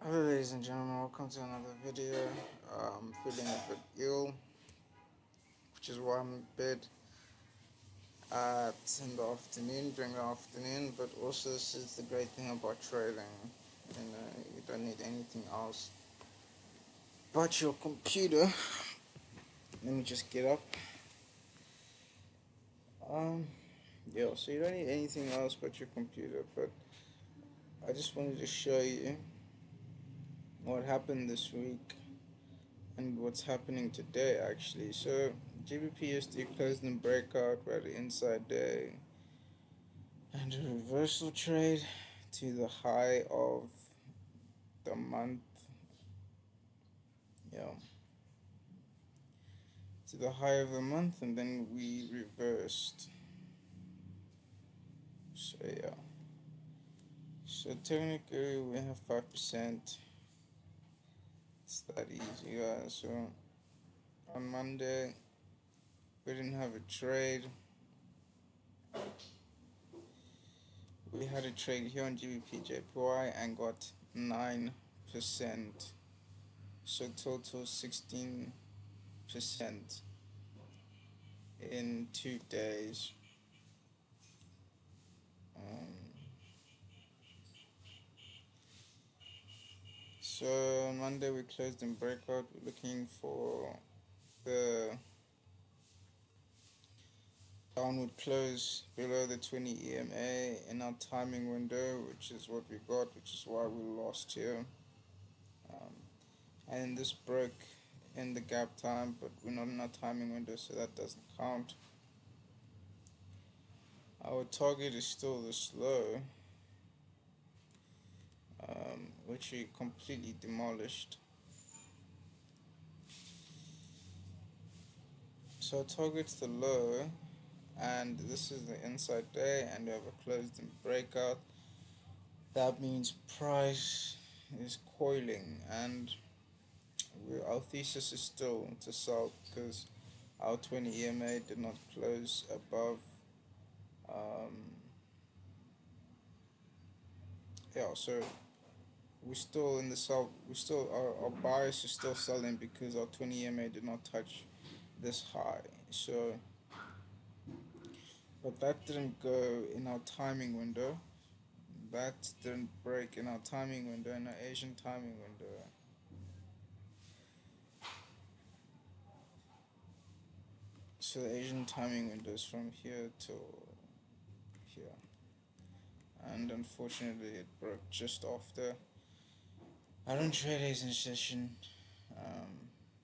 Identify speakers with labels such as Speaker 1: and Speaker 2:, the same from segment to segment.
Speaker 1: Hello ladies and gentlemen, welcome to another video. I'm feeling a bit ill, which is why I'm in bed in the afternoon, during the afternoon, but also this is the great thing about trading. You don't need anything else but your computer. Let me just get up. Um, yeah, so you don't need anything else but your computer, but I just wanted to show you what happened this week and what's happening today actually. So GBP closed in breakout. We had an inside day and a reversal trade to the high of the month. Yeah, to the high of the month, and then we reversed. So yeah. So technically we have 5%. It's that easy, guys. So on Monday we didn't have a trade. We had a trade here on GBP and got 9%. So total 16% in 2 days. Um, so on Monday we closed in breakout. We're looking for the downward close below the 20 EMA in our timing window, which is what we got, which is why we lost here. Um, and this broke in the gap time, but we're not in our timing window, so that doesn't count. Our target is still this low, which we completely demolished. So our target's the low, and this is the inside day, and we have a closed in breakout. That means price is coiling, and our thesis is still to sell because our 20 EMA did not close above. Um, yeah, so we're still in the sell. We still our bias is still selling because our 20 EMA did not touch this high. So, but that didn't go in our timing window. That didn't break in our timing window, in our Asian timing window. So the Asian timing window is from here to here, and unfortunately it broke just after. I don't trade Asian session,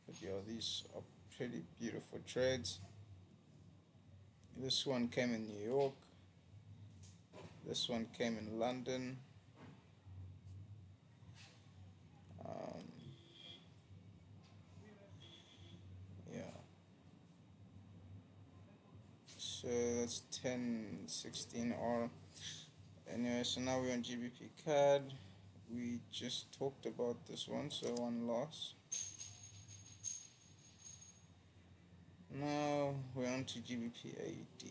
Speaker 1: but yeah, these are pretty beautiful trades. This one came in New York. This one came in London. Um, yeah. So that's 1016R. Anyway, so now we're on GBP CAD. We just talked about this one, so one loss. Now we're on to GBP AUD.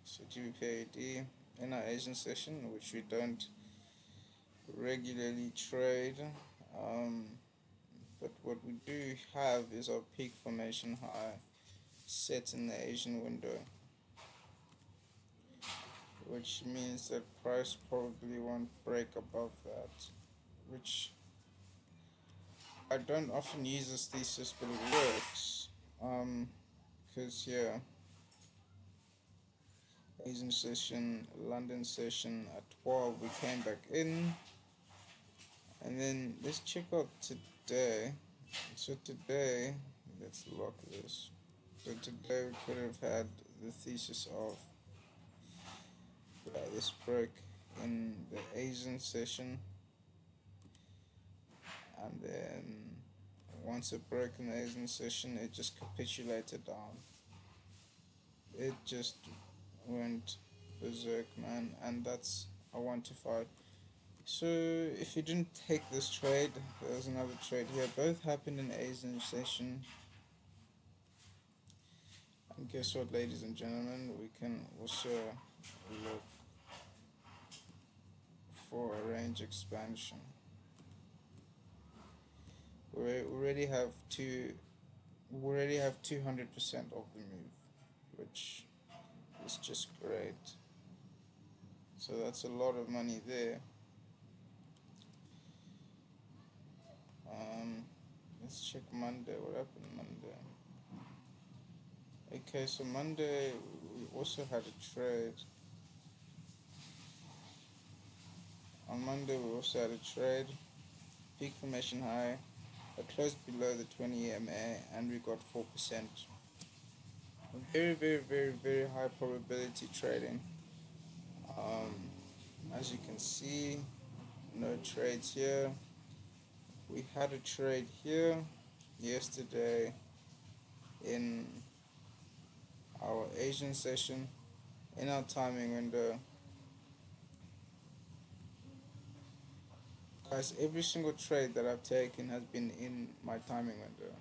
Speaker 1: So GBP AUD in our Asian session, which we don't regularly trade. But what we do have is our peak formation high set in the Asian window, which means that price probably won't break above that, which I don't often use this thesis, but it works. Because yeah, Asian session, London session at 12, we came back in, and then let's check out today. So today, let's lock this. So today we could have had the thesis of this break in the Asian session, and then once it broke in the Asian session, it just capitulated down. It just went berserk, man, and that's a 1 to 5. So if you didn't take this trade, there's another trade here. Both happened in Asian session. And guess what, ladies and gentlemen, we can also look for a range expansion. We already have two. We already have 200% of the move, which is just great. So that's a lot of money there. Um, let's check Monday. What happened Monday? Okay, so Monday we also had a trade. On Monday we also had a trade. Peak formation high. It closed below the 20 EMA and we got 4%. Very, very, very, very high probability trading. Um, as you can see, no trades here. We had a trade here yesterday in our Asian session. In our timing window, guys, every single trade that I've taken has been in my timing window.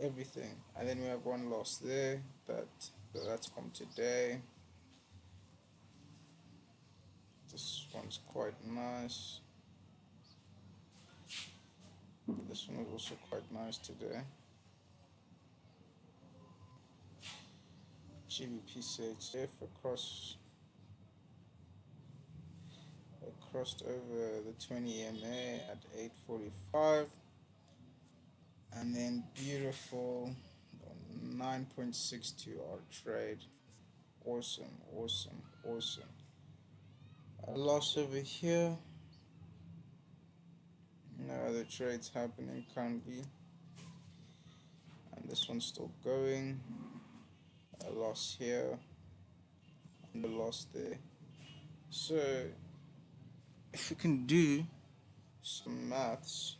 Speaker 1: Everything. And then we have one loss there. That's from today. This one's quite nice. This one was also quite nice today. GBP CHF crossed over the 20 EMA at 8:45, and then beautiful 9.62 R trade. Awesome, awesome, awesome. A loss over here. No other trades happening currently, and this one's still going. A loss here and a loss there. So if we can do some maths,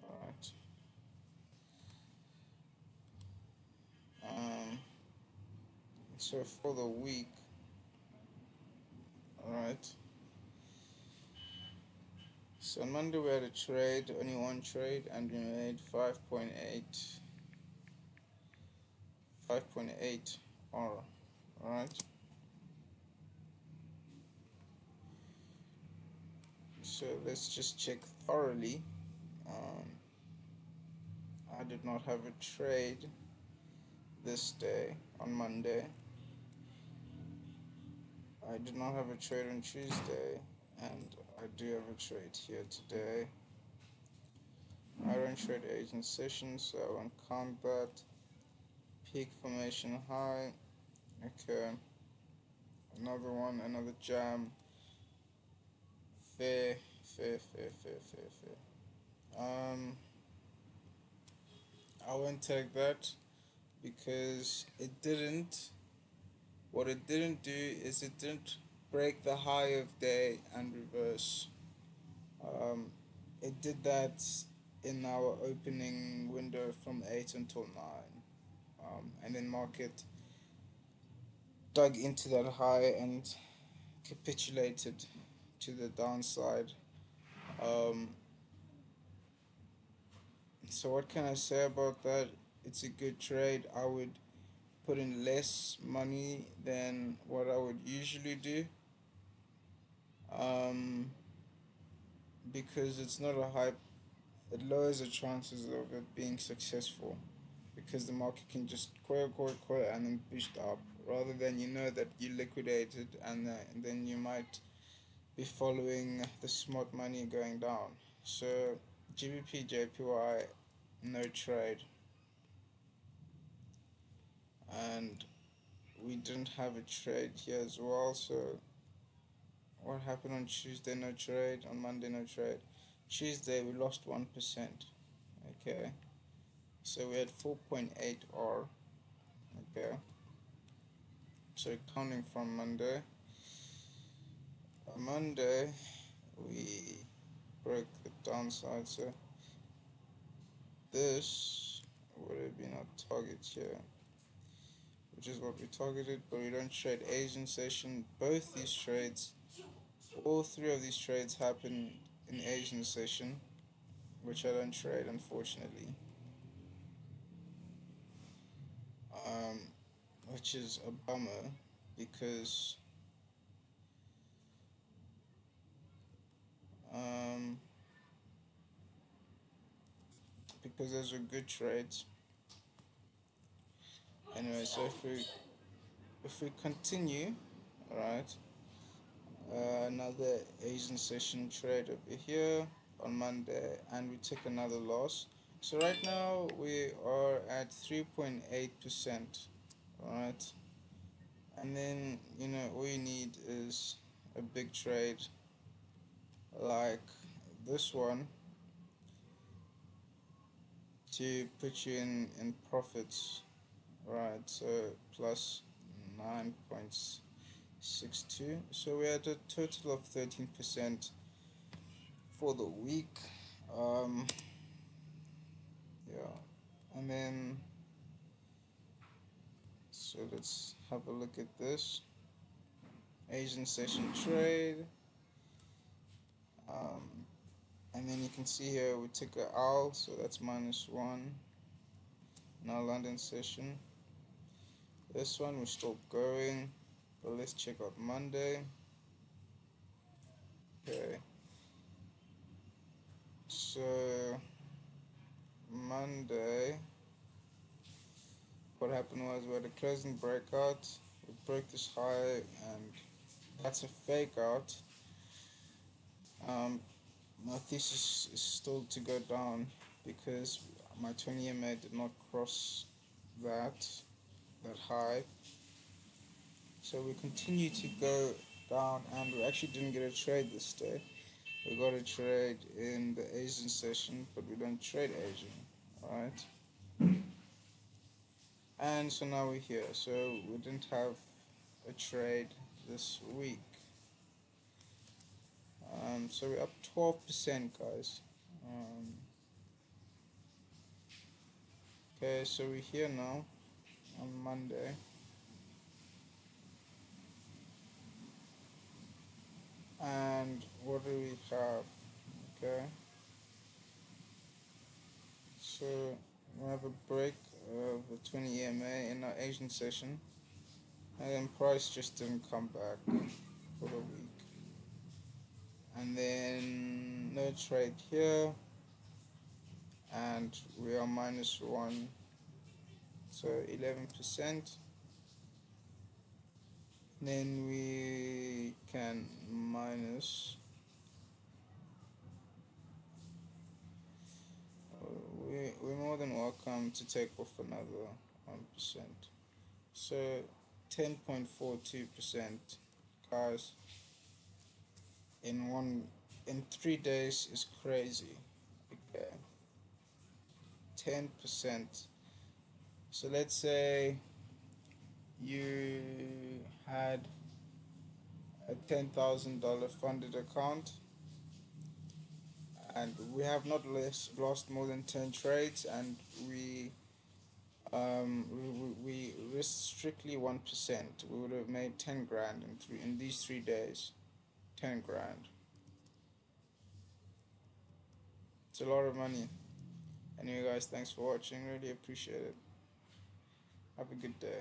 Speaker 1: alright. Um, so for the week, alright. So on Monday we had a trade, only one trade, and we made 5.8 R. Alright. So let's just check thoroughly. Um, I did not have a trade this day on Monday. I did not have a trade on Tuesday, and I do have a trade here today. I don't trade Asian sessions, so I won't count that. Peak formation high. Okay. Another one, another jam. Fair, fair, fair, fair, fair, fair. I won't take that because it didn't. What it didn't do is it didn't break the high of day and reverse. Um, it did that in our opening window from 8 until 9. And then market dug into that high and capitulated to the downside. Um, so what can I say about that? It's a good trade. I would put in less money than what I would usually do. Um, because it's not a high, it lowers the chances of it being successful because the market can just query and then boost up rather than that you liquidated and then you might be following the smart money going down. So GBP JPY no trade, and we didn't have a trade here as well. So what happened on Tuesday? No trade. On Monday, no trade. Tuesday we lost 1%. Okay, so we had 4.8 R. Okay, so counting from Monday. On Monday we broke the downside. So this would have been our target here, which is what we targeted, but we don't trade Asian session. Both these trades, all three of these trades happen in Asian session, which I don't trade, unfortunately. Um, which is a bummer because um, because those were good trades. Anyway, so if we continue, right, another Asian session trade over here on Monday, and we took another loss. So right now we are at 3.8%, right? And then all you need is a big trade like this one to put you in profits, right? So plus 9.62. So we had a total of 13% for the week. Um, yeah, and then so let's have a look at this Asian session trade. Um, and then you can see here we took a L, so that's -1 in our London session. This one we're still going, but let's check out Monday. Okay, so Monday, what happened was we had a closing breakout. We broke this high, and that's a fake out. My thesis is still to go down because my 20 EMA did not cross that high. So we continue to go down, and we actually didn't get a trade this day. We got a trade in the Asian session, but we don't trade Asian, alright? And so now we're here. So we didn't have a trade this week. So we're up 12%, guys. Okay, so we're here now on Monday. And what do we have? Okay, so we have a break of the 20 EMA in our Asian session, and then price just didn't come back for the week. And then no trade here, and we are -1, so 11%. Then we can minus. We're more than welcome to take off another 1%. So 10.42%, guys, in 3 days is crazy. Okay, 10%. So let's say you had a $10,000 funded account, and we have not lost more than 10 trades, and we risked strictly 1%. We would have made 10 grand in these 3 days. 10 grand. It's a lot of money. Anyway, guys, thanks for watching. Really appreciate it. Have a good day.